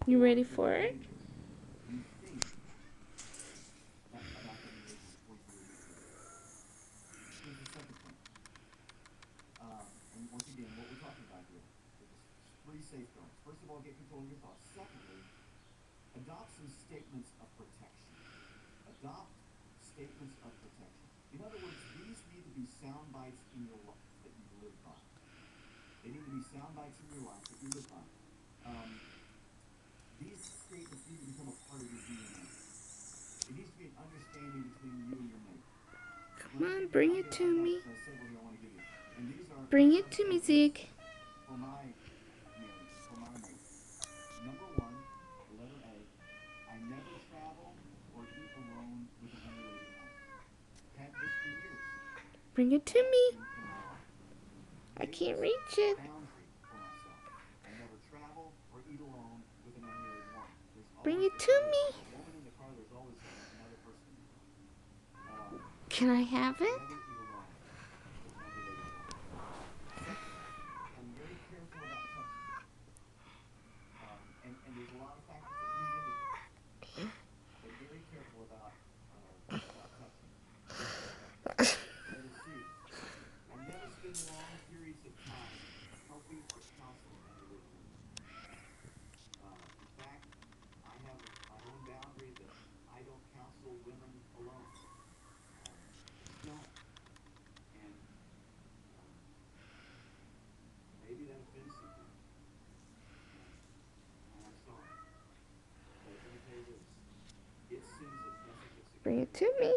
You ready for it? Come on, bring it to me. Bring it to me, Zig. Bring it to me. I can't reach it. Bring it to me. Can I have it? Bring it to me.